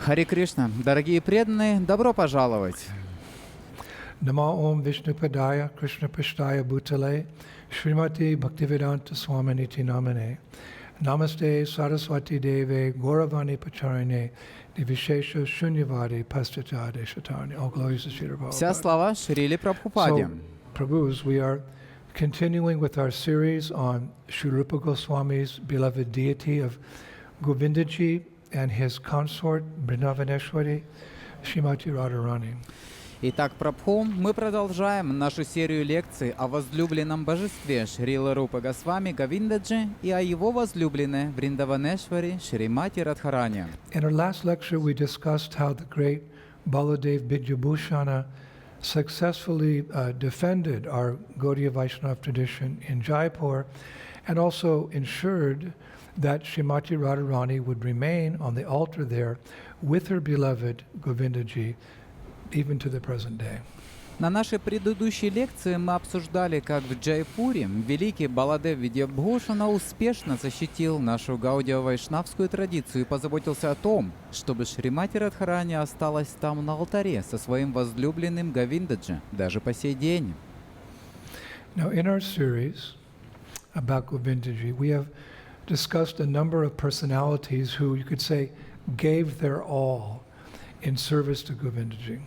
Харе Кришна, дорогие преданные, добро пожаловать! Namo Om Vishnu Padaya Krishna Pashtaya Bhutale Srimati Bhaktivedanta Swaminiti Namane Namaste Saraswati Deve Gauravani Pacharine Nivishesha Shunyavadi Pastachade Shatani. All glories to Srila Вся Prabhupada. слава Шриле Прабхупаде. So, Prabhus, we are continuing with our series on Sri Rupa Goswami's beloved deity of Govindaji and his consort Vrindavaneshwari, Srimati Radharani. Итак, Прабху, мы продолжаем нашу серию лекций о возлюбленном божестве Шрила Рупы Госвами Говиндаджи и о его возлюбленной Вриндаванешвари Шримати Радхарани. In our last lecture, we discussed how the great Baladev Vidyabhushana successfully defended our Gaudiya Vaishnava tradition in Jaipur and also ensured that Srimati Radharani would remain on the altar there with her beloved Govindaji even to the present day. На нашей предыдущей лекции мы обсуждали, как в Джайпуре великий Баладев Видьябхушана успешно защитил нашу гаудио-вайшнавскую традицию и позаботился о том, чтобы Шримати Радхарани осталась там на алтаре со своим возлюбленным Говиндаджи даже по сей день. Now, in our series about Govindaji, we have discussed a number of personalities who, you could say, gave their all in service to Govindaji.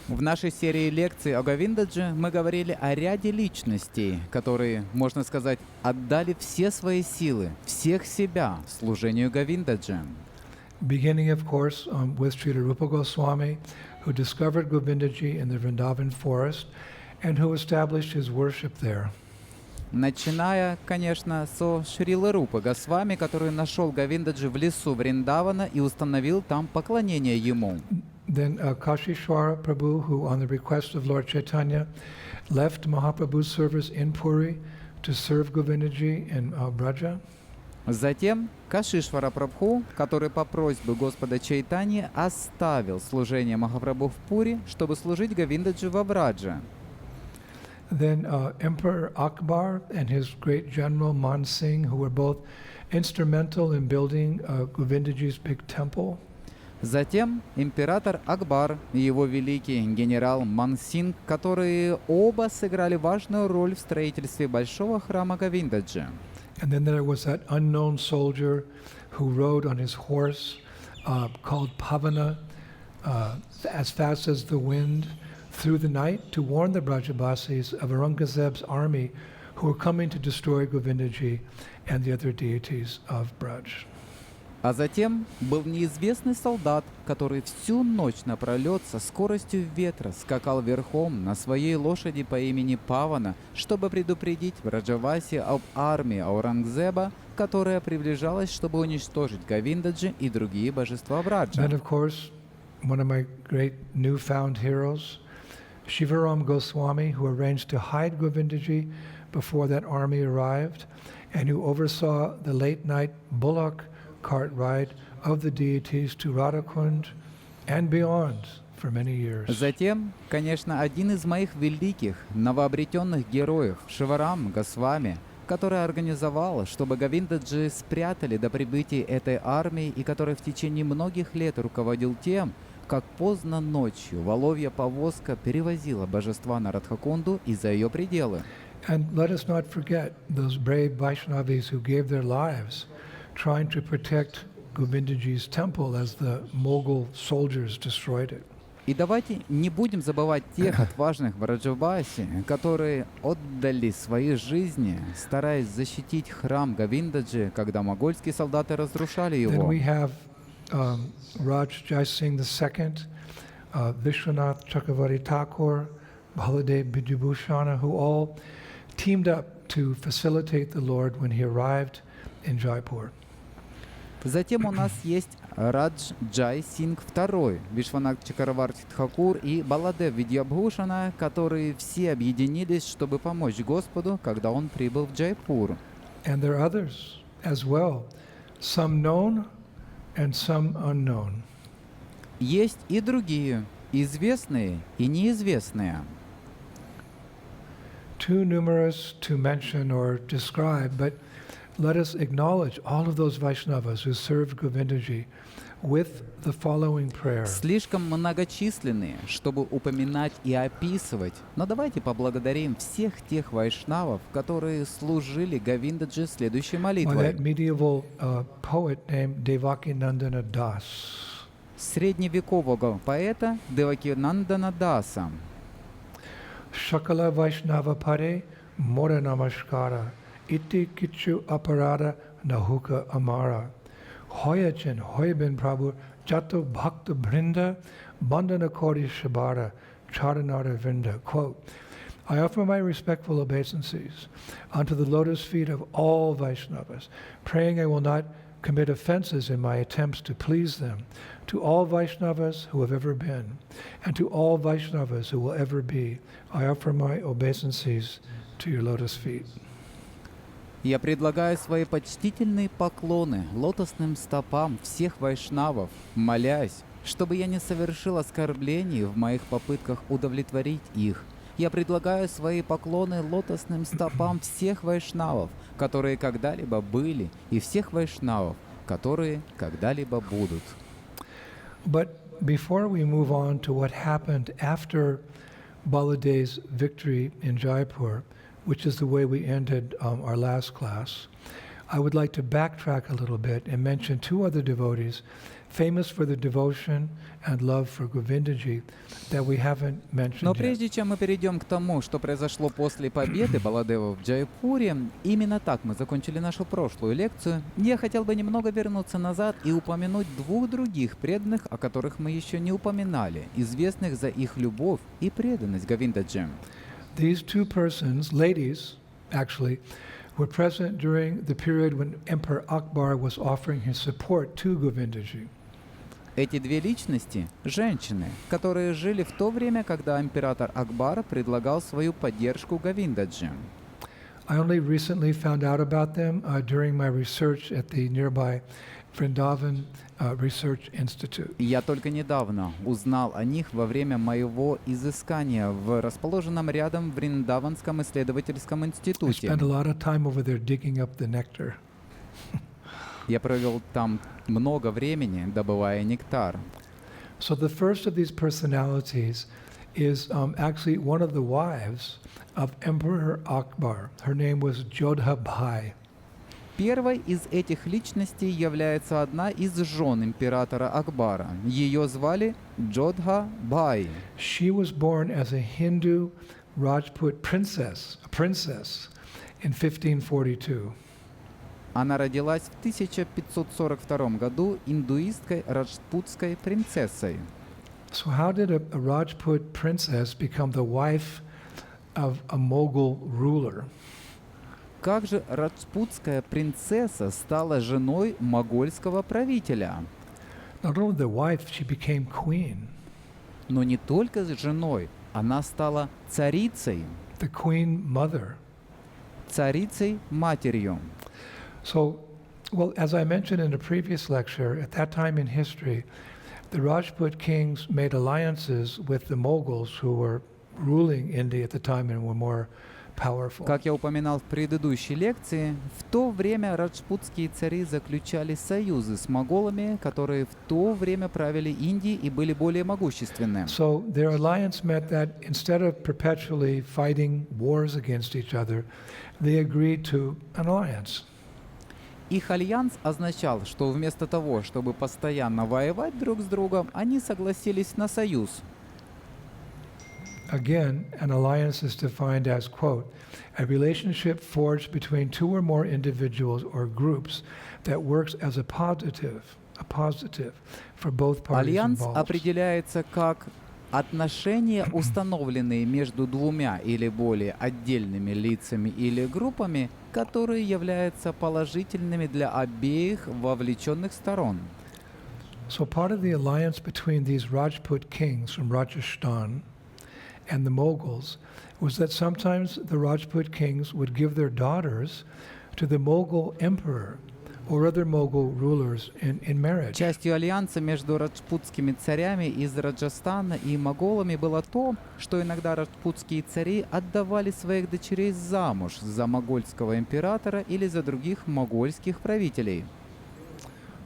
В нашей серии лекций о Говиндадже мы говорили о ряде личностей, которые, можно сказать, отдали все свои силы, всех себя служению Говиндаджи. Beginning, of course, with Srila Rupa Goswami, who discovered Govindaji in the Vrindavan forest and who established his worship there. Начиная, конечно, со Шрилы Рупы Госвами, который нашел Говиндаджи в лесу Вриндавана и установил там поклонение ему. Then Kashishwara Prabhu, who on the request of Lord Chaitanya left Mahaprabhu's service in Puri to serve Govindaji in Braja. Затем Кашишвара Прабху, который по просьбе Господа Чайтаньи оставил служение Махапрабху в Пури, чтобы служить Говиндаджи во Брадже. Then Emperor Akbar and his great general Man Singh, who were both instrumental in building Govindaji's big temple. Затем император Акбар и его великий генерал Мансинг, которые оба сыграли важную роль в строительстве большого храма Говиндаджи. And then there was that unknown soldier who rode on his horse called Pavana as fast as the wind through the night to warn the Brajabasis of Aurangzeb's army who were coming to destroy Govindaji and the other deities of Braj. А затем был неизвестный солдат, который всю ночь напролет со скоростью ветра скакал верхом на своей лошади по имени Павана, чтобы предупредить Браджаваси об армии Аурангзеба, которая приближалась, чтобы уничтожить Говиндаджи и другие божества Браджа. Then, of course, one of my great newfound heroes, Shivaram Goswami, who arranged to hide Govindaji before that army arrived, and who oversaw the late-night bullock cart ride of the deities to Radhakund and beyond for many years. Затем, конечно, один из моих великих новообретенных героев, Шиварам Госвами, который организовал, чтобы Говиндаджи спрятали до прибытия этой армии и который в течение многих лет руководил тем, как поздно ночью воловья повозка перевозила божества на Радхакунду и за ее пределы. And let us not forget those brave Vaishnavis who gave their lives trying to protect Govindaji's temple as the Mughal soldiers destroyed it. И давайте не будем забывать тех отважных Браджаваси, которые отдали свои жизни, стараясь защитить храм Говиндаджи, когда могольские солдаты разрушали Then его. we have Raj Jai Singh II, Vishwanath Chakravarti Thakur, Baladev Vidyabhushana, who all teamed up to facilitate the Lord when he arrived in Jaipur. Затем у нас есть Радж Джай Синг II, Вишванат Чакраварти Тхакур и Баладев Видьябхушана, которые все объединились, чтобы помочь Господу, когда он прибыл в Джайпур. And there are others as well, some known and some unknown. Есть и другие, известные и неизвестные. Too numerous to mention or describe, but let us acknowledge all of those Vaishnavas who served Govindaji with the following prayer. слишком многочисленные, чтобы упоминать и описывать. Но давайте поблагодарим всех тех вайшнавов, которые служили Говиндаджи следующей By молитвой. that medieval poet named Devakinandana Das. Средневекового поэта Девакинандана Даса. Shakala Vaishnava Pare Mora Namaskara Iti Kichu Aparada Nahuka Amara Hoyachin Hoyabin Prabhu Jato Bhakta Brinda Bandana Kori Shabara Charanara Vinda. Quote, I offer my respectful obeisances unto the lotus feet of all Vaishnavas, praying I will not commit offenses in my attempts to please them, to all Vaishnavas who have ever been, and to all Vaishnavas who will ever be, I offer my obeisances to your lotus feet. Я предлагаю свои почтительные поклоны лотосным стопам всех вайшнавов, молясь, чтобы я не совершил оскорблений в моих попытках удовлетворить их. Я предлагаю свои поклоны лотосным стопам всех вайшнавов, которые когда-либо были, и всех вайшнавов, которые когда-либо будут. But before we move on to what happened after Baladev's victory in Jaipur, which is the way we ended our last class, I would like to backtrack a little bit and mention two other devotees famous for the devotion and love for Govindaji that we haven't mentioned Но yet. прежде чем мы перейдем к тому, что произошло после победы Баладева в Джайпуре, именно так мы закончили нашу прошлую лекцию, я хотел бы немного вернуться назад и упомянуть двух других преданных, о которых мы еще не упоминали, известных за их любовь и преданность Говиндаджи. These two persons, ladies, actually, were present during the period when Emperor Akbar was offering his support to Govindaji. Эти две личности – женщины, которые жили в то время, когда император Акбар предлагал свою поддержку Говиндаджи. I only recently found out about them during my research at the nearby Vrindavan Research Institute. Я только недавно узнал о них во время моего изыскания в расположенном рядом Вриндаванском исследовательском I институте. spent a lot of time over there digging up the nectar. Я провел там много времени, добывая нектар. So the first of these personalities is actually one of the wives of Emperor Akbar. Her name was Jodha Bhai. Первой из этих личностей является одна из жен императора Акбара. Ее звали Джодха Бхай. She was born as a Hindu Rajput princess, in 1542. Она родилась в 1542 году индуисткой раджпутской принцессой. So how did a Rajput princess become the wife of a Mughal ruler? Как же раджпутская принцесса стала женой могольского правителя? Not only the wife, she became queen, Но не только женой, она стала царицей, the queen mother. царицей-матерью. So, well, as I mentioned in a previous lecture, at that time in history, the Rajput kings made alliances with the Mughals who were ruling India at the time and were more powerful. Как я упоминал в предыдущей лекции, в то время раджпутские цари заключали союзы с моголами, которые в то время правили Индией и были более могущественны. So their alliance meant that instead of perpetually fighting wars against each other, they agreed to an alliance. Их альянс означал, что вместо того, чтобы постоянно воевать друг с другом, они согласились на союз. Again, an alliance is defined as, quote, a relationship forged between two or more individuals or groups that works as a positive for both parties Альянс involved. определяется как отношения, установленные между двумя или более отдельными лицами или группами, которые являются положительными для обеих вовлеченных сторон. So part of the alliance between these Rajput kings from Rajasthan and the Mughals was that sometimes the Rajput kings would give their daughters to the Mughal emperor or other Mughal rulers in marriage. Частью альянса между раджпутскими царями из Раджастана и моголами было то, что иногда раджпутские цари отдавали своих дочерей замуж за могольского императора или за других могольских правителей.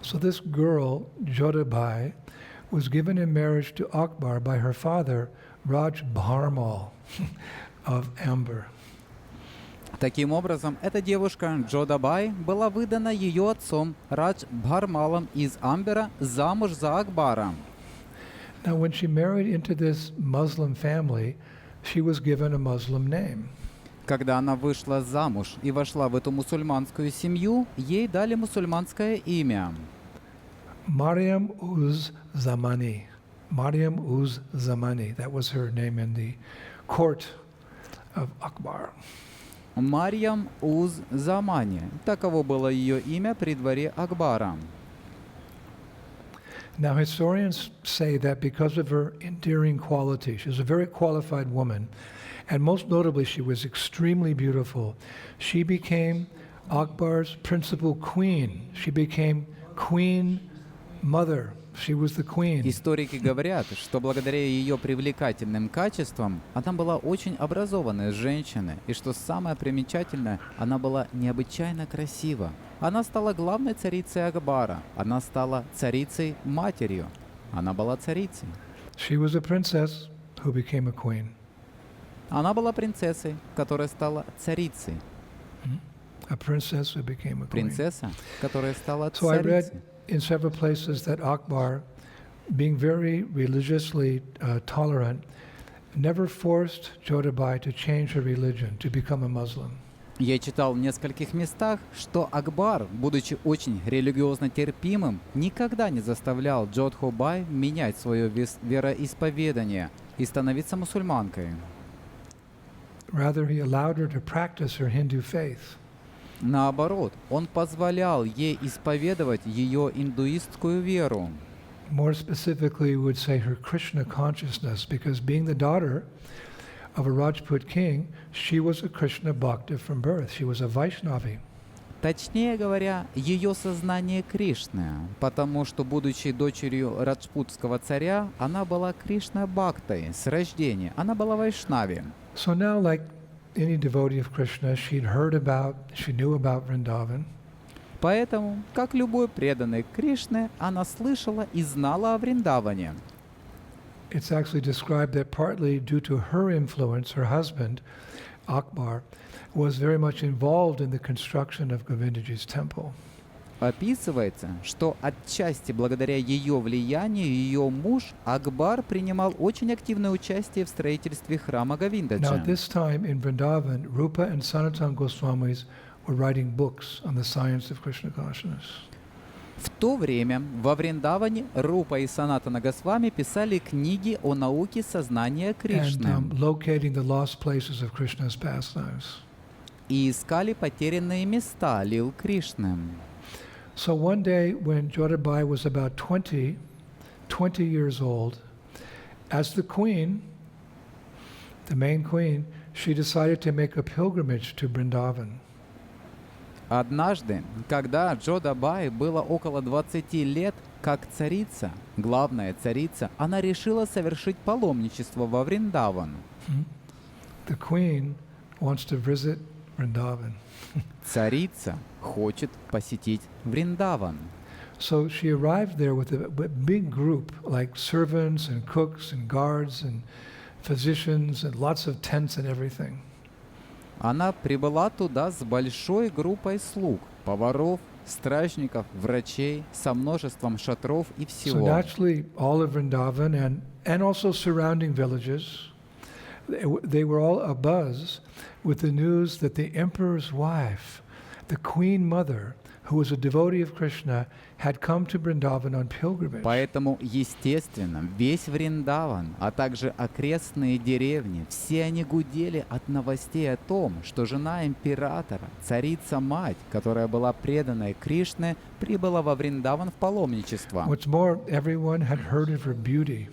So this girl, Jodabai, was given in marriage to Akbar by her father, Raj Bharmal of Amber. Таким образом, эта девушка Джодабай была выдана ее отцом Радж Бхармалом из Амбера замуж за Акбара. Now, when she married into this Muslim family, she was given a Muslim name. Когда она вышла замуж и вошла в эту мусульманскую семью, ей дали мусульманское имя. Maryam uz Zamani. Maryam uz Zamani. That was her name in the court of Akbar. Марьям уз Замани. Таково было ее имя при дворе Акбара. Now, historians say that because of her endearing quality, she was a very qualified woman, and most notably, she was extremely beautiful. She became Akbar's principal queen. She became queen mother. She was the queen. Историки говорят, что благодаря ее привлекательным качествам она была очень образованной женщиной, и что самое примечательное, она была необычайно красива. Она стала главной царицей Акбара. Она стала царицей-матерью. Она была царицей. She was a princess who became a queen. Она была принцессой, которая стала царицей. A princess who became a queen. Принцесса, которая стала So I read царицей. in several places that Akbar, being very religiously tolerant, never forced Jodabai to change her religion, to become a Muslim. Я читал в нескольких местах, что Акбар, будучи очень религиозно терпимым, никогда не заставлял Джодхобай менять свое вероисповедание и становиться мусульманкой. Rather, he allowed her to practice her Hindu faith. Наоборот, он позволял ей исповедовать ее индуистскую веру. More specifically, we would say her Krishna consciousness, because being the daughter of a Rajput king, she was a Krishna Bhakta from birth. She was a Vaishnavi. Точнее говоря, ее сознание Кришны, потому что, будучи дочерью раджпутского царя, она была Кришна-бхактой с рождения, она была вайшнави. So now, like any devotee of Krishna, she knew about Vrindavan. Поэтому, как любой преданный Кришне, она слышала и знала о Вриндаване. It's actually described that partly due to her influence, her husband, Akbar, was very much involved in the construction of Govindaji's temple. Описывается, что отчасти благодаря ее влиянию ее муж Акбар принимал очень активное участие в строительстве храма Now, Говиндаджи. at this time in Vrindavan, Rupa and Sanatana Goswamis were writing books on the science of Krishna consciousness. В то время во Вриндаване Рупа и Санатана Госвами писали книги о науке сознания And Кришны locating the lost places of Krishna's pastimes. и искали потерянные места лил Кришны. So one day when Jodabai was about 20 years old, as the queen, the main queen, she decided to make a pilgrimage to Vrindavan. Однажды, когда Джодабай было около 20 лет, как царица, главная царица, она решила совершить паломничество во Вриндаван. The queen wants to visit Vrindavan. Царица хочет посетить Вриндаван. So she arrived there with a big group, like servants and cooks and guards and physicians and lots of tents and everything. Она прибыла туда с большой группой слуг, поваров, стражников, врачей, со множеством шатров и So всего. naturally, all of Vrindavan and also surrounding villages, they were all abuzz with the news that the emperor's wife, the queen mother, who was a devotee of Krishna, had come to Vrindavan on pilgrimage. Поэтому, естественно, весь Вриндаван, а также окрестные деревни, все они гудели от новостей о том, что жена императора, царица-мать, которая была преданной Кришне, прибыла во Вриндаван в паломничество. What's more, everyone had heard of her beauty.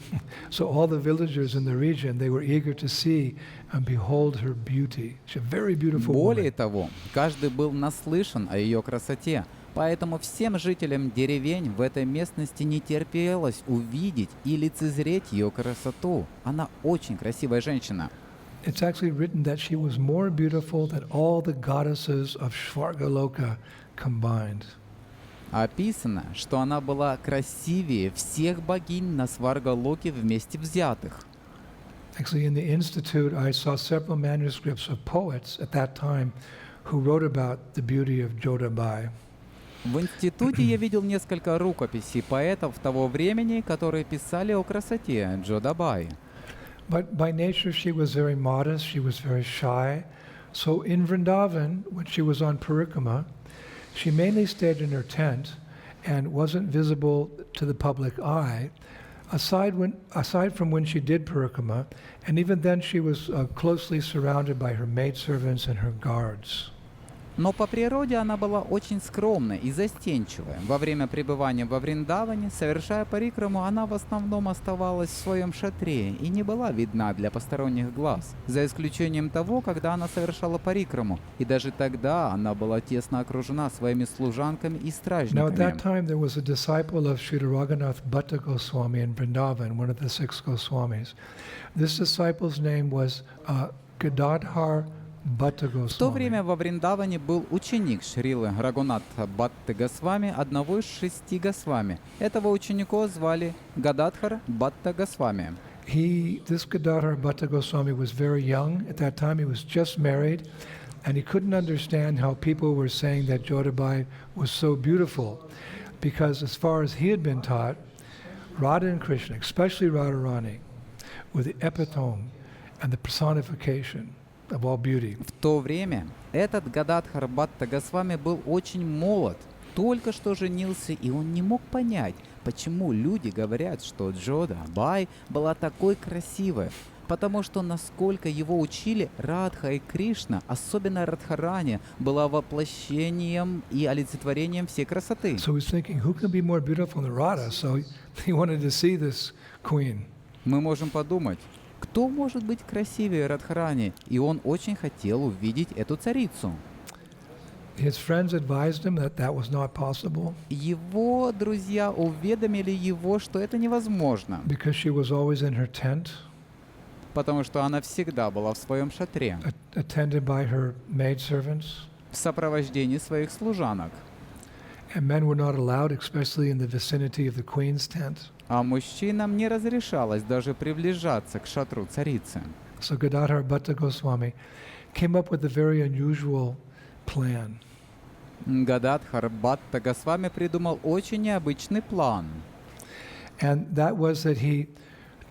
So all the villagers in the region, they were eager to see and behold her beauty. She's a very beautiful Более woman. того, каждый был наслышан о ее красоте, поэтому всем жителям деревень в этой местности не терпелось увидеть и лицезреть ее красоту. Она очень красивая женщина. It's actually written that she was more beautiful than all the goddesses of Svargaloka combined. Описано, что она была красивее всех богинь на Сваргалоке вместе взятых. Actually, in the Institute, I saw several manuscripts of poets at that time who wrote about the beauty of Jodabai. В институте я видел несколько рукописей поэтов того времени, которые писали о красоте Джодабай. But by nature, she was very modest, she was very shy. So in Vrindavan, when she was on Parikrama, she mainly stayed in her tent and wasn't visible to the public eye, aside from when she did Parikrama, and even then she was closely surrounded by her maidservants and her guards. Но по природе она была очень скромной и застенчивой. Во время пребывания во Вриндаване, совершая парикраму, она в основном оставалась в своем шатре и не была видна для посторонних глаз, за исключением того, когда она совершала парикраму, и даже тогда она была тесно окружена своими служанками и Now at that стражниками. time there was a disciple of Sri Raghunath Bhatta Goswami in Vrindavan, one of the 6 Goswamis. This disciple's name was Gadadhar Bhatta В то Goswami. время во Вриндаване был ученик Шрилы Рагунатха Бхатты Госвами, одного из 6 Госвами. Этого ученика звали Гададхар Бхатта Госвами. This Gadadhar Bhatta Goswami was very young. At that time he was just married, and he couldn't understand how people were saying that Jodabai was so beautiful, because as far as he had been taught, Radha and Krishna, especially Radharani, were the epitome and the personification of all beauty. В то время этот Гададхар Бхатта Госвами был очень молод, только что женился, и он не мог понять, почему люди говорят, что Джодабай была такой красивой, потому что, насколько его учили, Радха и Кришна, особенно Радхарани, была воплощением и олицетворением всей красоты. So he's thinking, who can be more beautiful than Radha? So he wanted to see this queen. Мы можем подумать, кто может быть красивее Радхарани? И он очень хотел увидеть эту царицу. His friends advised him that that was not possible Его друзья уведомили его, что это невозможно, because she was always in her tent, потому что она всегда была в своем шатре, attended by her maidservants, в сопровождении своих служанок. and men were not allowed, especially in the vicinity of the queen's tent. А мужчинам не разрешалось даже приближаться к шатру царицы. So Gadadhar Bhatta Goswami came up with a very unusual plan. Гададхар Бхатта Госвами придумал очень необычный план. And that was that he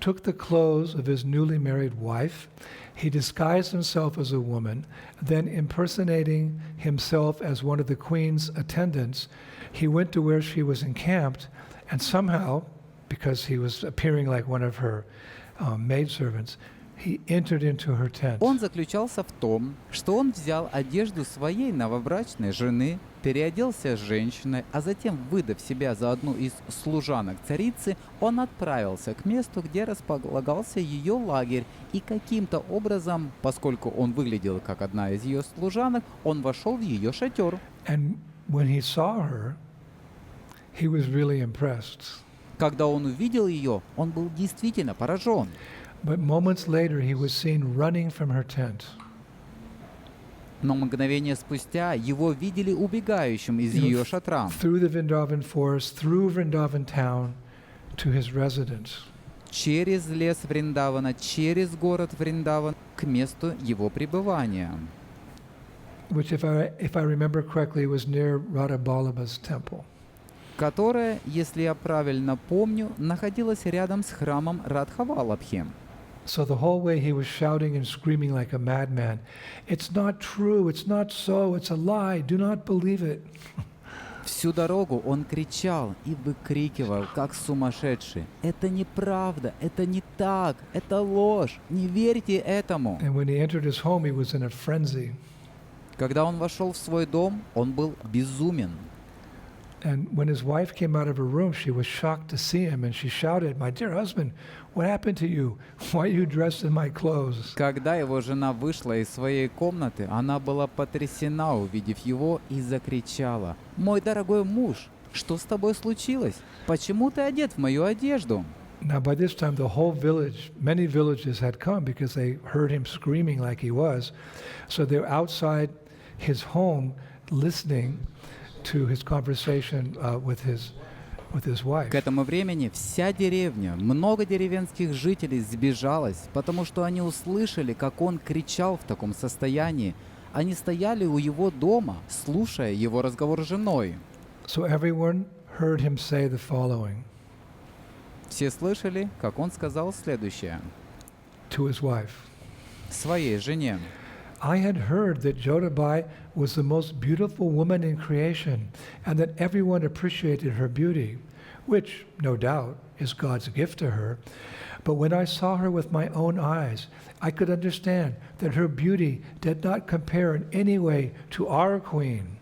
took the clothes of his newly married wife, he disguised himself as a woman, then impersonating himself as one of the queen's attendants, he went to where she was encamped, and somehow, because he was appearing like one of her maidservants, he entered into her tent. Он заключался в том, что он взял одежду своей новобрачной жены, переоделся женщиной, а затем, выдав себя за одну из служанок царицы, он отправился к месту, где располагался ее лагерь, и каким-то образом, поскольку он выглядел как одна из ее служанок, он вошел в ее шатер. And when he saw her, he was really impressed. Когда он увидел ее, он был действительно поражен. But moments later, he was seen running from her tent. Но мгновение спустя его видели убегающим из ее шатра Through the Vrindavan forest, through Vrindavan town, to his residence. через лес Вриндавана, через город Вриндаван к месту его пребывания, Which, if I remember correctly, was near Radha Vallabha's temple. которая, если я правильно помню, находилась рядом с храмом Радхавалабхи. So the whole way he was shouting and screaming like a madman, "It's not true, it's not so, it's a lie, do not believe it." Всю дорогу он кричал и выкрикивал, как сумасшедший: «Это неправда, это не так, это ложь, не верьте этому!» And when he entered his home, he was in a frenzy. Когда он вошел в свой дом, он был безумен. And when his wife came out of her room, she was shocked to see him, and she shouted, "My dear husband, what happened to you? Why are you dressed in my clothes?" Когда его жена вышла из своей комнаты, она была потрясена, увидев его, и закричала: «Мой дорогой муж, что с тобой случилось? Почему ты одет в мою одежду?» Now, by this time, the whole village, many villages had come because they heard him screaming like he was. So they're outside his home listening to his conversation with his wife. К этому времени вся деревня, много деревенских жителей сбежалось, потому что они услышали, как он кричал в таком состоянии. Они стояли у его дома, слушая его разговор с женой. So everyone heard him say the following Все слышали, как он сказал следующее to his wife. своей жене. I had heard that Jodabai was the most beautiful woman in creation and that everyone appreciated her beauty, which, no doubt, is God's gift to her. But when I saw her with my own eyes, I could understand that her beauty did not compare in any way to our queen,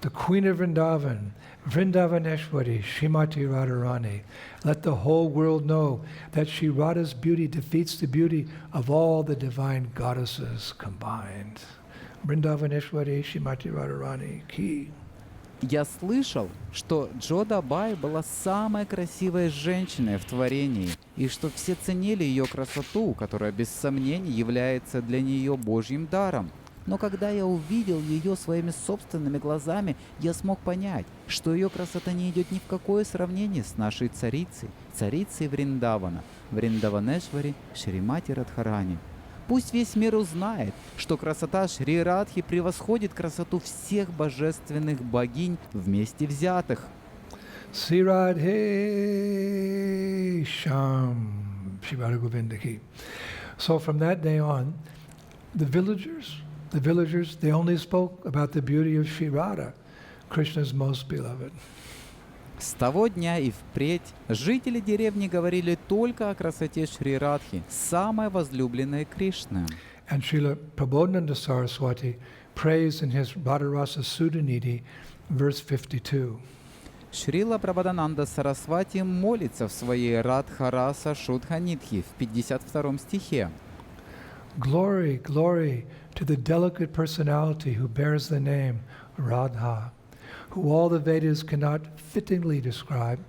the queen of Vrindavan, Vrindavaneshwari, Shrimati Radharani. Let the whole world know that Shri Radha's beauty defeats the beauty of all the divine goddesses combined. Vrindavaneshwari, Shrimati Radharani, Ki. Я слышал, что Джодабай была самой красивой женщиной в творении, и что все ценили ее красоту, которая без сомнений является для нее Божьим даром. Но когда я увидел ее своими собственными глазами, я смог понять, что ее красота не идет ни в какое сравнение с нашей царицей, царицей Вриндавана, Вриндаванешвари Шримати Радхарани. Пусть весь мир узнает, что красота Шри Радхи превосходит красоту всех божественных богинь вместе взятых. Sri Radhe Sham, Shri Radha Govinda Ki. So from that day on, the villagers, they only spoke about the beauty of Shri Radha, Krishna's most beloved. С того дня и впредь жители деревни говорили только о красоте Шри Радхи, самой возлюбленной Кришны. And Srila Prabodhananda Saraswati prays in his Radharasa Sudhanidhi, verse 52. Шрила Прабхадананда Сарасвати молится в своей Радхараса Шудханитхи в 52 стихе. Glory, glory to the delicate personality who bears the name Radha, who all the Vedas cannot fittingly describe,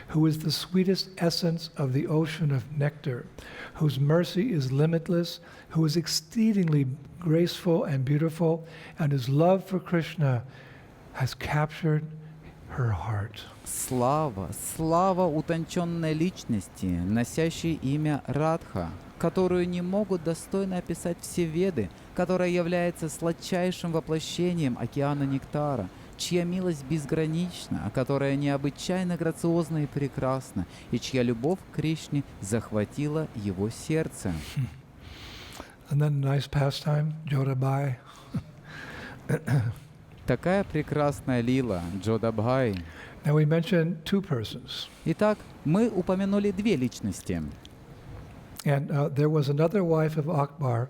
who is the sweetest essence of the ocean of nectar, whose mercy is limitless, who is exceedingly graceful and beautiful, and whose love for Krishna has captured her heart. Слава, слава утонченной личности, носящей имя Радха, которую не могут достойно описать все Веды, которая является сладчайшим воплощением океана нектара, чья милость безгранична, которая необычайно грациозна и прекрасна, и чья любовь к Кришне захватила его сердце. And then nice pastime, Jodabai. Такая прекрасная лила, Джодабхай. Now we mentioned two persons. Итак, мы упомянули две личности. And there was another wife of Akbar,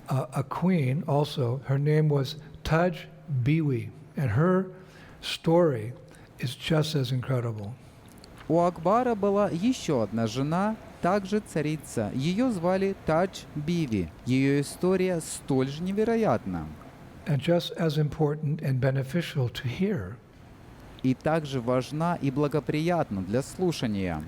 a queen also. Her name was Taj Biwi. And her story is just as incredible. У Акбара была еще одна жена, также царица. Ее звали Тадж Биви. Ее история столь же невероятна. And just as important and beneficial to hear. И также важна и благоприятна для слушания.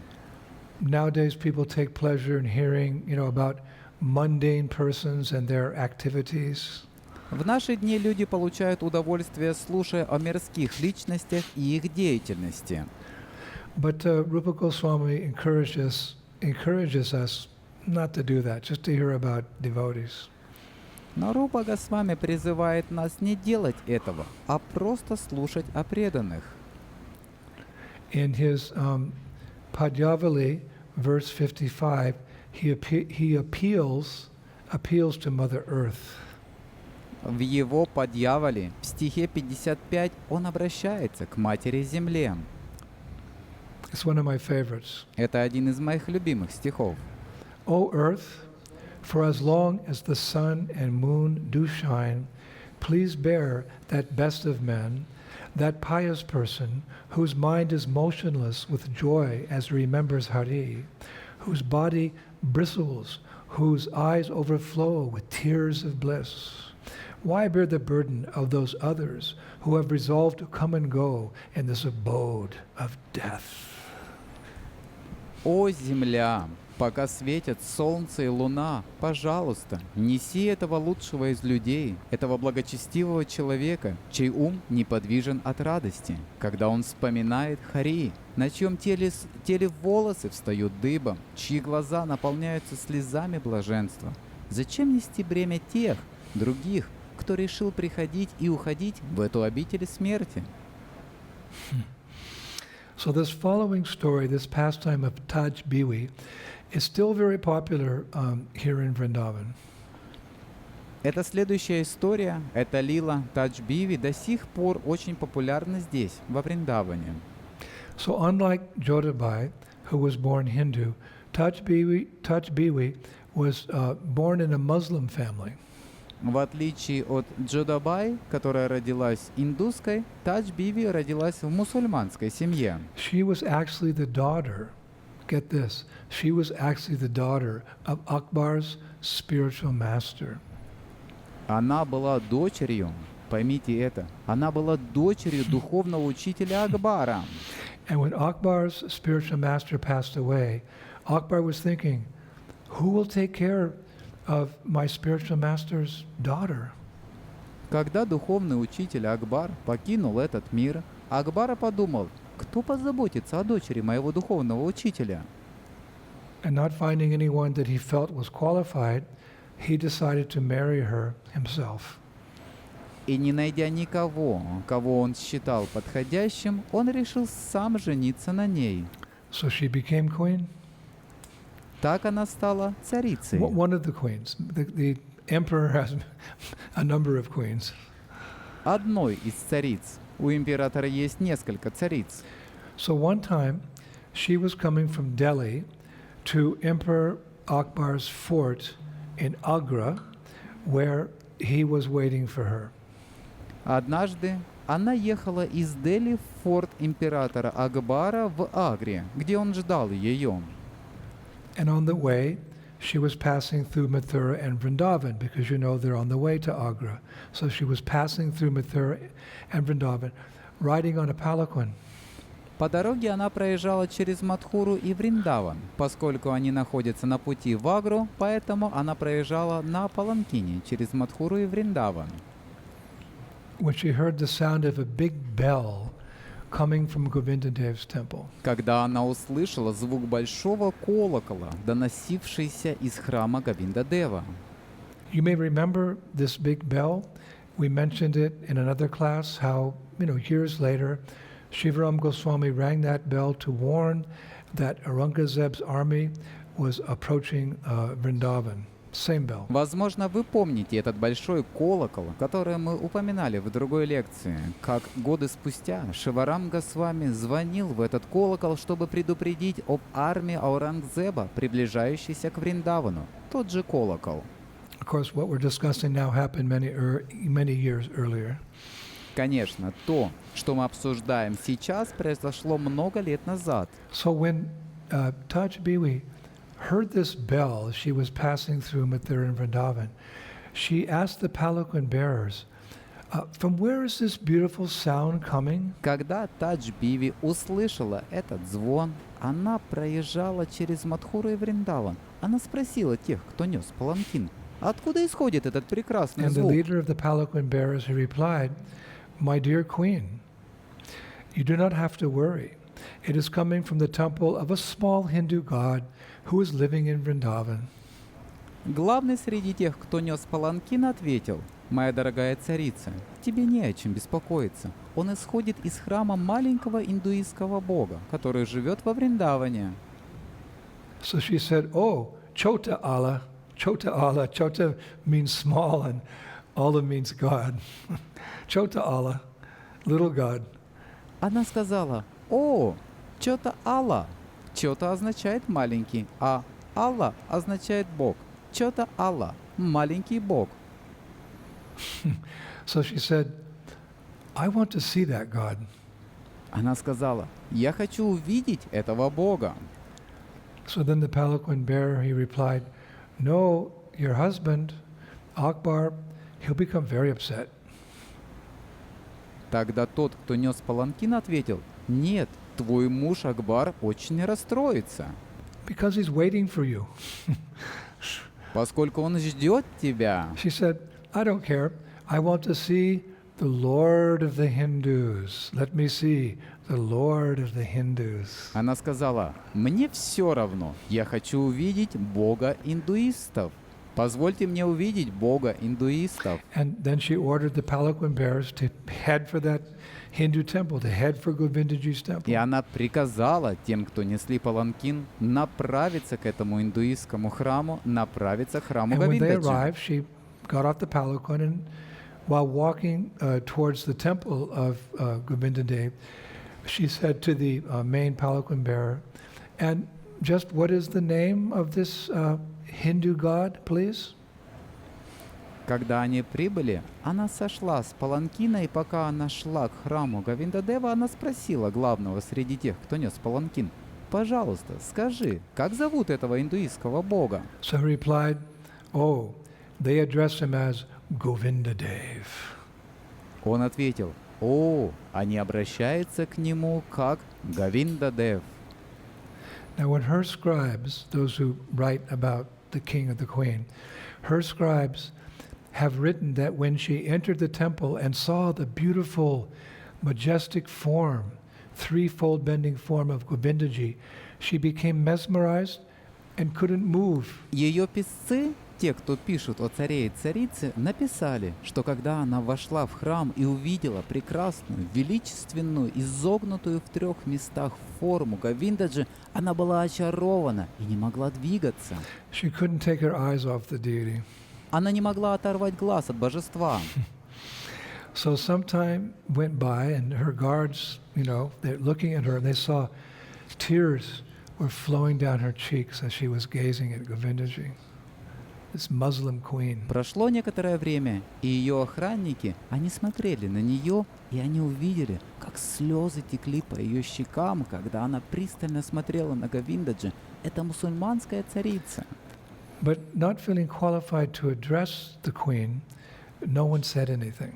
Nowadays people take pleasure in hearing, about mundane persons and their activities. В наши дни люди получают удовольствие, слушая о мирских личностях и их деятельности. But Rupa Goswami encourages us not to do that, just to hear about devotees. Но Рупа Госвами призывает нас не делать этого, а просто слушать о преданных. In his Padyavali, verse 55, he appeals to Mother Earth. В его Падьявали, в стихе 55, он обращается к Матери Земле. It's one of my favorites. Это один из моих любимых стихов. O Earth, for as long as the sun and moon do shine, please bear that best of men, that pious person whose mind is motionless with joy as he remembers Hari, whose body bristles, whose eyes overflow with tears of bliss. Why bear the burden of those others who have resolved to come and go in this abode of death? «О земля, Пока светят солнце и луна, пожалуйста, неси этого лучшего из людей, этого благочестивого человека, чей ум неподвижен от радости, когда он вспоминает Хари, на чьем теле волосы встают дыбом, чьи глаза наполняются слезами блаженства. Зачем нести бремя тех, других, кто решил приходить и уходить в эту обитель смерти? So this following story, this pastime of Taj Biwi, is still very popular here in Vrindavan. Эта следующая история, эта лила Тадж Биви, до сих пор очень популярна здесь, во Вриндаване. So unlike Jodhabai, who was born Hindu, Taj Biwi was born in a Muslim family. В отличие от Джодабай, которая родилась индусской, Тадж Биви родилась в мусульманской семье. She was actually the daughter, get this, she was actually the daughter of Akbar's spiritual master. Она была дочерью, поймите это, она была дочерью духовного учителя Акбара. And when Akbar's spiritual master passed away, Akbar was thinking, who will take care of my spiritual master's daughter? Когда духовный учитель Акбар покинул этот мир, Акбар подумал, кто позаботится о дочери моего духовного учителя? And not finding anyone that he felt was qualified, he decided to marry her himself. И не найдя никого, кого он считал подходящим, он решил сам жениться на ней. So she became queen. Так она стала царицей. One of the queens. The emperor has a number of queens. Одной из цариц. У императора есть несколько цариц. So one time, she was coming from Delhi to Emperor Akbar's fort in Agra, where he was waiting for her. Однажды она ехала из Дели в форт императора Акбара в Агре, где он ждал ее. And on the way, she was passing through Mathura and Vrindavan, because you know they're on the way to Agra. So she was passing through Mathura and Vrindavan, riding on a palanquin. По дороге она проезжала через Мадхуру и Вриндаван. Поскольку они находятся на пути в Агру, поэтому она проезжала на паланкине через Мадхуру и Вриндаван. When she heard the sound of a big bell coming from Govindadev's temple. Когда она услышала звук большого колокола, доносившийся из храма Говиндадева. You may remember this big bell. We mentioned it in another class, how, years later, Shivaram Goswami rang that bell to warn that Aurangzeb's army was approaching Vrindavan. Same bell. Возможно, вы помните этот большой колокол, который мы упоминали в другой лекции, как годы спустя Шиварам Госвами звонил в этот колокол, чтобы предупредить об армии Аурангзеба, приближающейся к Вриндавану. Тот же колокол. Of course, what we're discussing now happened many years earlier. Конечно, то, что мы обсуждаем сейчас, произошло много лет назад. So when Taj Biwi heard this bell as she was passing through Mathura and Vrindavan, she asked the palanquin bearers, from where is this beautiful sound coming? Когда Тадж Биви услышала этот звон, она проезжала через Мадхуру и Вриндаван. Она спросила тех, кто нес паланкин, откуда исходит этот прекрасный And the звук? leader of the palanquin bearers, he replied, my dear queen, you do not have to worry. It is coming from the temple of a small Hindu god who is living in Vrindavan. Главный среди тех, кто нес паланкин, ответил, «Моя дорогая царица, тебе не о чем беспокоиться. Он исходит из храма маленького индуистского бога, который живет во Вриндаване». So she said, oh, Chota Allah. Chota means small and Allah means God. Chota Allah, little God. Она сказала, «О, Чота Алла». Чота означает «маленький», а Алла означает «бог». Чота Алла – маленький бог. So she said, I want to see that God. Она сказала, «Я хочу увидеть этого бога». So then the palanquin bearer, he replied, no, your husband, Akbar, he'll become very upset. Тогда тот, кто нес паланкин, ответил, «Нет, твой муж Акбар очень расстроится». Because he's waiting for you. Поскольку он ждет тебя. She said, I don't care. I want to see the Lord of the Hindus. Let me see the Lord of the Hindus. Она сказала, мне все равно, я хочу увидеть Бога индуистов. Позвольте мне увидеть Бога индуистов. And then she ordered the palanquin bearers to head for that Hindu temple, to head for Govindaji's temple. И она приказала тем, кто несли паланкин, направиться к этому индуистскому храму, направиться к храму And when they Говиндаджи. arrived, she got off the palanquin and while walking towards the temple of Govindadev, she said to the main palanquin bearer, and just what is the name of this Hindu god, please? Когда они прибыли, она сошла с паланкина, и пока она шла к храму Говиндадева, она спросила главного среди тех, кто нес паланкин, «Пожалуйста, скажи, как зовут этого индуистского бога?» So he replied, oh, they address him as Govindadev. Он ответил, «О, они обращаются к нему как Говиндадев». Now when her scribes, those who write about the king or the queen, her scribes have written that when she entered the temple and saw the beautiful, majestic form, threefold bending form of Govindaji, she became mesmerized and couldn't move. Ее писцы, те, кто пишут о царе и царице, написали, что когда она вошла в храм и увидела прекрасную, величественную, изогнутую в 3 местах форму Говиндаджи, она была очарована и не могла двигаться. She couldn't take her eyes off the deity. Она не могла оторвать глаз от божества. So some time went by and her guards, they're looking at her and they saw tears were flowing down her cheeks as she was gazing at Govindaji, this Muslim queen. Прошло некоторое время, и ее охранники, они смотрели на нее, и они увидели, как слезы текли по ее щекам, когда она пристально смотрела на Говиндаджи. Это мусульманская царица. But not feeling qualified to address the queen, no one said anything.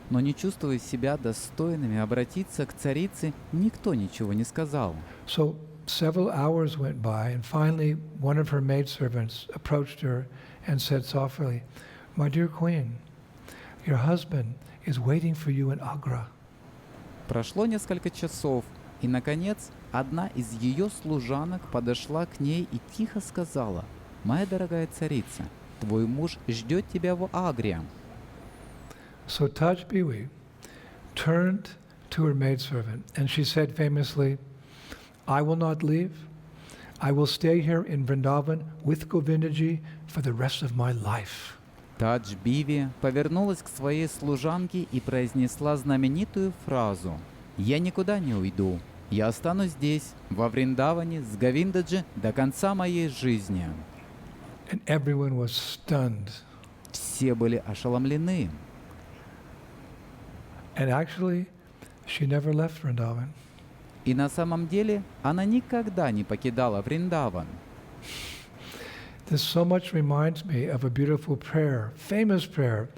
Но не чувствуя себя достойными обратиться к царице, никто ничего не сказал. So several hours went by, and finally one of her maidservants approached her and said softly, "My dear queen, your husband is waiting for you in Agra." Прошло несколько часов, и, наконец, одна из ее служанок подошла к ней и тихо сказала, «Моя дорогая царица, твой муж ждет тебя в Агре». So Taj Biwi turned to her maidservant, and she said famously, "I will not leave. I will stay here in Vrindavan with Govindaji for the rest of my life." Тадж Биви повернулась к своей служанке и произнесла знаменитую фразу «Я никуда не уйду. Я останусь здесь, во Вриндаване, с Говиндаджи до конца моей жизни». And everyone was stunned. Все были ошеломлены. And actually, she never left Vrindavan. И на самом деле она никогда не покидала Вриндаван. This so much reminds me of a beautiful prayer, famous prayer,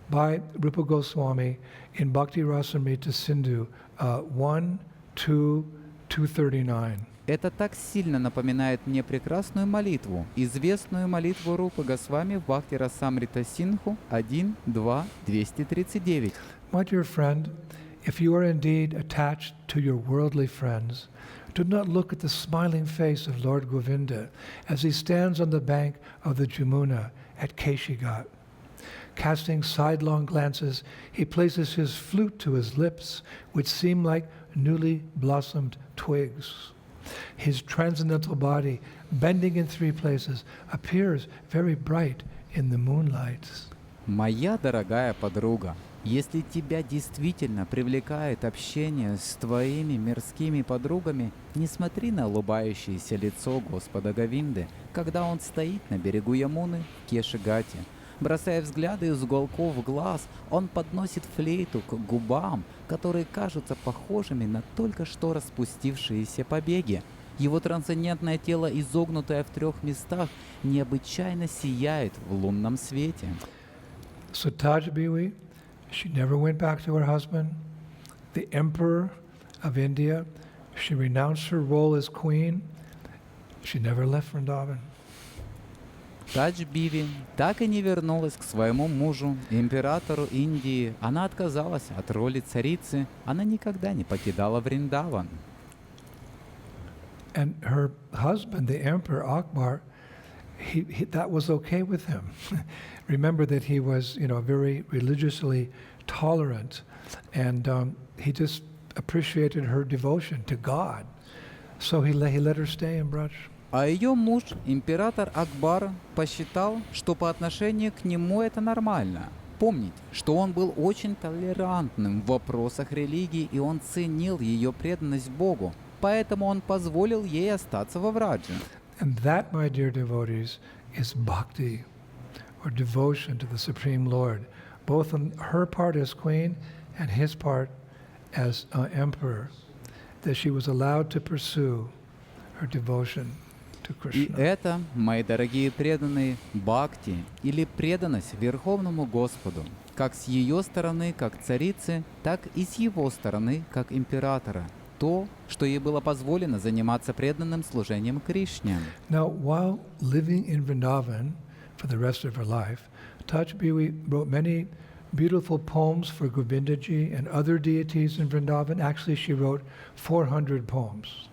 by Rupa Goswami in Bhakti Rasamrita Sindhu 1:239. Это так сильно напоминает мне прекрасную молитву, известную молитву Рупы Госвами в Бхакти Расамрита Синдху 1.2.239. My dear friend, if you are indeed attached to your worldly friends, do not look at the smiling face of Lord Govinda as he stands on the bank of the Jamuna at Keshigat. Casting sidelong glances, he places his flute to his lips, which seem like newly blossomed twigs. His transcendental body, bending in 3 places, appears very bright in the moonlight. Моя дорогая подруга, если тебя действительно привлекает общение с твоими мирскими подругами, не смотри на улыбающееся лицо Господа Говинды, когда он стоит на берегу Ямуны в Кешигате. Бросая взгляды из уголков глаз, он подносит флейту к губам, которые кажутся похожими на только что распустившиеся побеги. Его трансцендентное тело, изогнутое в 3 местах, необычайно сияет в лунном свете. So Taj Biwi, she never went back to her husband, the emperor of India. She renounced her role as queen She never left Vrindavan. Тадж Биви так и не вернулась к своему мужу, императору Индии. Она отказалась от роли царицы. Она никогда не покидала Вриндаван. And her husband, the Emperor Akbar, that was okay with him. Remember that he was, very religiously tolerant, and he just appreciated her devotion to God. So he let her stay in Braj. А ее муж, император Акбар, посчитал, что по отношению к нему это нормально. Помните, что он был очень толерантным в вопросах религии, и он ценил ее преданность Богу. Поэтому он позволил ей остаться во Врадже. And that, my dear devotees, is bhakti, or devotion to the Supreme Lord, both on her part as queen and his part as emperor, that she was allowed to pursue her devotion to И Krishna. это, мои дорогие преданные, бхакти, или преданность Верховному Господу, как с ее стороны, как царицы, так и с его стороны, как императора. То, что ей было позволено заниматься преданным служением Кришне. Now, while living in Vrindavan for the rest of her life, Taj Biwi wrote many beautiful poems for Govindaji and other deities in Vrindavan. Actually, she wrote 400 poems.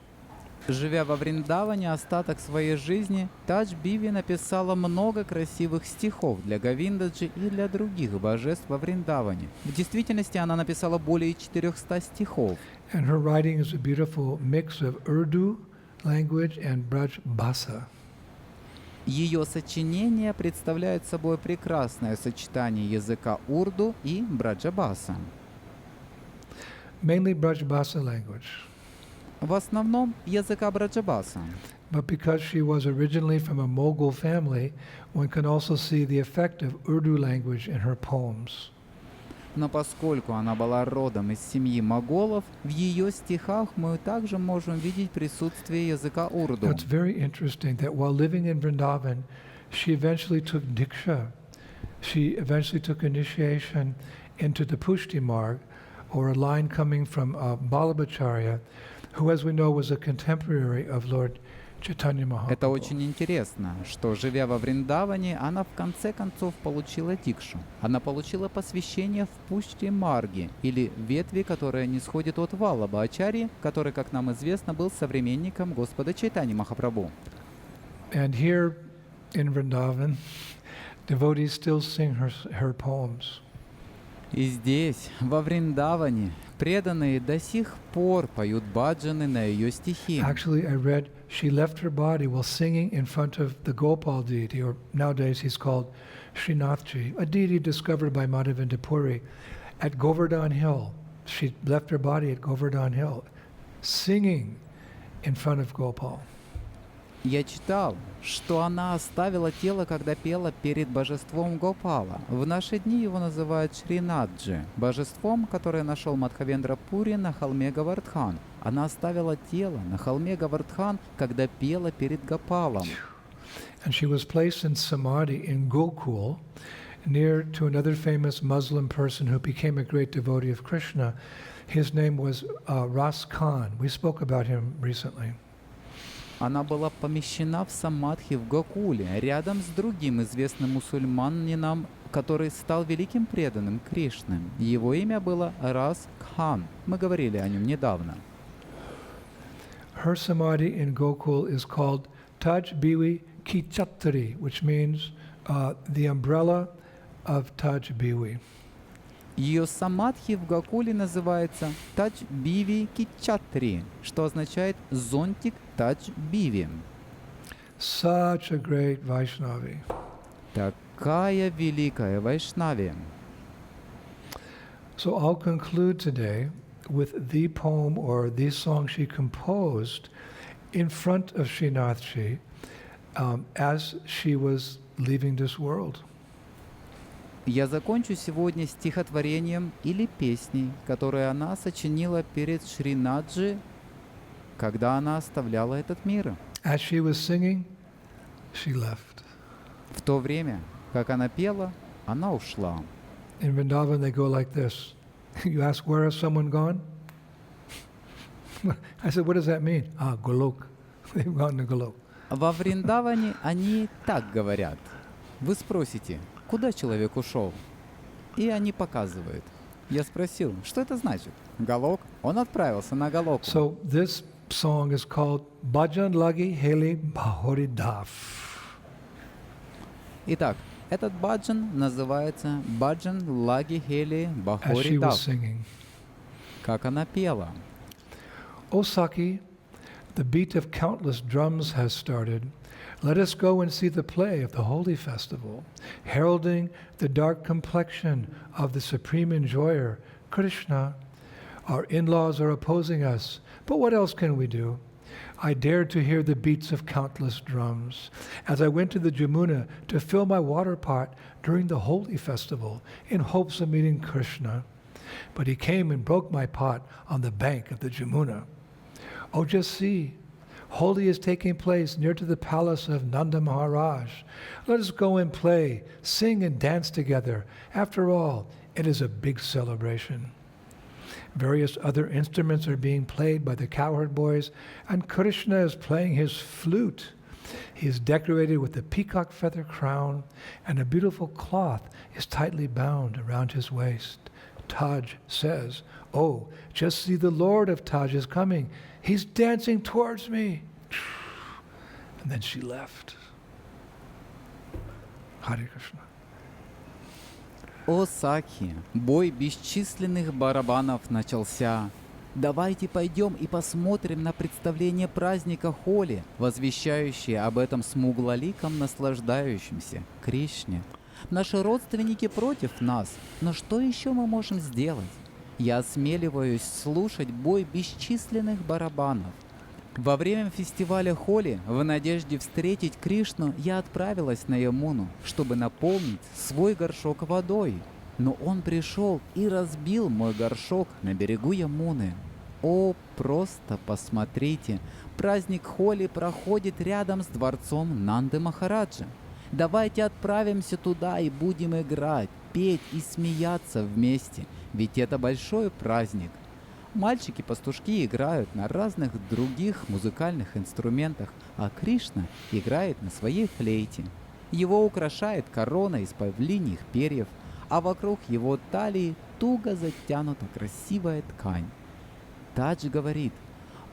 Живя во Вриндаване остаток своей жизни, Тадж Биви написала много красивых стихов для Говиндаджи и для других божеств во Вриндаване. В действительности она написала более 400 стихов. And her writing is a beautiful mix of Urdu language and Braj Bhasa. Ее сочинения представляют собой прекрасное сочетание языка урду и браджабаса. Mainly Braj Bhasa language. В основном языка браджабаса. But because she was originally from a Mughal family, one can also see the effect of Urdu language in her poems. Но поскольку она была родом из семьи моголов, в ее стихах мы также можем видеть присутствие языка урду. It's very interesting that while living in Vrindavan, she eventually took diksha. She eventually took initiation into the Pushti Marg, or a line coming from Balabhacharya, who, as we know, was a contemporary of Lord Chaitanya Это Mahaprabhu. очень интересно, что, живя во Вриндаване, она в конце концов получила дикшу. Она получила посвящение в Пушти Марги, или ветви, которая не сходит от Валаба Ачарьи, который, как нам известно, был современником Господа Чайтани Махапрабху. And here in Vrindavan, devotees still sing her poems. И здесь, во Вриндаване, преданные до сих пор поют баджаны на ее стихи. Actually, I read she left her body while singing in front of the Gopal deity, or nowadays he's called Srinathji, a deity discovered by Madhavendra Puri at Govardhan Hill. She left her body at Govardhan Hill, singing in front of Gopal. Я читал, что она оставила тело, когда пела перед божеством Гопала. В наши дни его называют Шринаджи, божеством, которое нашел Мадхавендра Пури на холме Говардхан. Она оставила тело на холме Говардхан, когда пела перед Гопалом. And she was placed in Samadhi in Gokul, near to another famous Muslim person who became a great devotee of Krishna. His name was Ras Khan. We spoke about him recently. Она была помещена в Самадхи в Гокуле, рядом с другим известным мусульманином, который стал великим преданным Кришны. Его имя было Рас Кхан. Мы говорили о нем недавно. Her samadhi in Gokul is called Taj Biwi Ki Chatri, which means the umbrella of Taj Biwi. Ее самадхи в Гокуле называется Тадж Биви Кичатри, что означает зонтик Тадж Биви. Such a great Vaishnavi. Такая великая Вайшнави. So I'll conclude today with the poem or the song she composed in front of Srinathji as she was leaving this world. Я закончу сегодня стихотворением или песней, которую она сочинила перед Шринаджи, когда она оставляла этот мир. As she was singing, she left. В то время, как она пела, она ушла. In Vrindavan, they go like this. You ask, where has someone gone? I said, what does that mean? Golok. They've gone to Golok. Во Вриндаване они так говорят. Вы спросите, куда человек ушел? И они показывают. Я спросил, что это значит? Галок? Он отправился на Галоку. So this song is called Bhajan Lagi Heli Bahori Daf. Итак, этот баджан называется Баджан Лаги Хели As Бахори she was Дав. singing. Как она пела. O Saki, the beat of countless drums has started. Let us go and see the play of the holy festival, heralding the dark complexion of the supreme enjoyer, Krishna. Our in-laws are opposing us, but what else can we do? I dared to hear the beats of countless drums as I went to the Jamuna to fill my water pot during the holy festival in hopes of meeting Krishna. But he came and broke my pot on the bank of the Jamuna. Oh, just see, holy is taking place near to the palace of Nanda Maharaj. Let us go and play, sing and dance together. After all, it is a big celebration. Various other instruments are being played by the cowherd boys, and Krishna is playing his flute. He is decorated with a peacock feather crown, and a beautiful cloth is tightly bound around his waist. Taj says, "Oh, just see, the Lord of Taj is coming. He's dancing towards me." And then she left. Hare Krishna. О Сакхи, бой бесчисленных барабанов начался. Давайте пойдем и посмотрим на представление праздника Холи, возвещающее об этом смуглоликом наслаждающемся Кришне. Наши родственники против нас, но что еще мы можем сделать? Я осмеливаюсь слушать бой бесчисленных барабанов. Во время фестиваля Холи, в надежде встретить Кришну, я отправилась на Ямуну, чтобы наполнить свой горшок водой. Но он пришел и разбил мой горшок на берегу Ямуны. О, просто посмотрите, праздник Холи проходит рядом с дворцом Нанды Махараджа. Давайте отправимся туда и будем играть, петь и смеяться вместе, ведь это большой праздник. Мальчики-пастушки играют на разных других музыкальных инструментах, а Кришна играет на своей флейте. Его украшает корона из павлиньих перьев, а вокруг его талии туго затянута красивая ткань. Тадж говорит: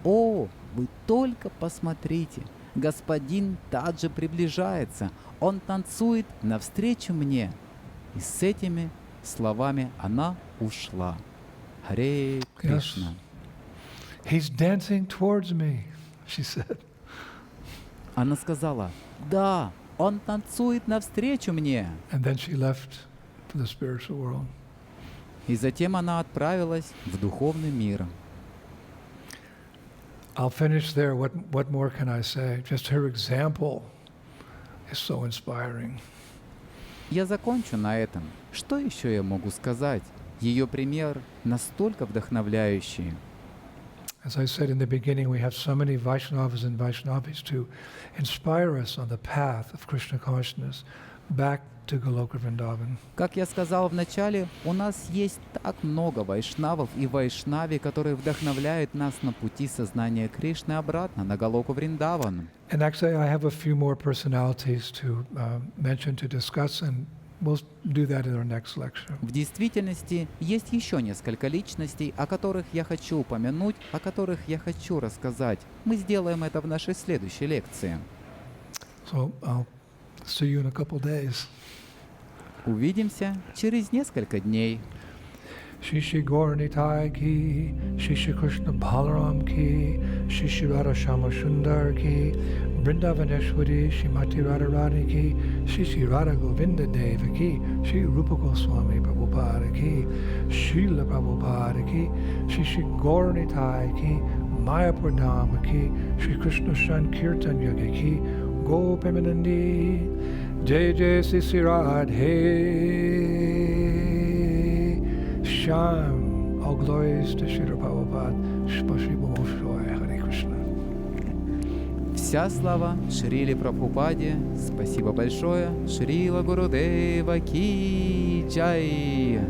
«О, вы только посмотрите! Господин Таджи приближается, он танцует навстречу мне!» И с этими словами она ушла. Харе Кришна. He's dancing towards me, she said. Она сказала: «Да, он танцует навстречу мне!» And then she left for the spiritual world. И затем она отправилась в духовный мир. I'll finish there. What more can I say? Just her example is so inspiring. Я закончу на этом. Что еще я могу сказать? Ее пример настолько вдохновляющий. As I said in the beginning, we have so many Vaishnavas and Vaishnavis to inspire us on the path of Krishna consciousness back to Goloka Vrindavan. Как я сказал в начале, у нас есть так много вайшнавов и вайшнави, которые вдохновляют нас на пути сознания Кришны обратно на Галоку Вриндаван. And actually, I have a few more personalities to mention, to discuss, and we'll do that in our next lecture. В действительности, есть еще несколько личностей, о которых я хочу упомянуть, о которых я хочу рассказать. Мы сделаем это в нашей следующей лекции. So I'll see you in a couple days. Увидимся через несколько дней. Shishi Gauranitai ki, Shishi Krishna Balaram ki, Shishi Radha Shama Sundar ki, Vrindavaneshwari Shrimati Radharani ki, Shishi Radha Govinda Deva ki, Shri Rupa Goswami Prabhupada ki, Srila Prabhupada ki, Shishi Gauranitai ki, Mayapur Dhama ki, Shri Krishna Sankirtan Yoga ki, Gopimanandi, Jai Jai Sisi Radhe. Sham, all glories to Srila Prabhupada, Spasibo Большое, Hare Krishna. Вся слава Шриле Прабхупаде. Спасибо большое. Шрила Гурудева Ки Джай.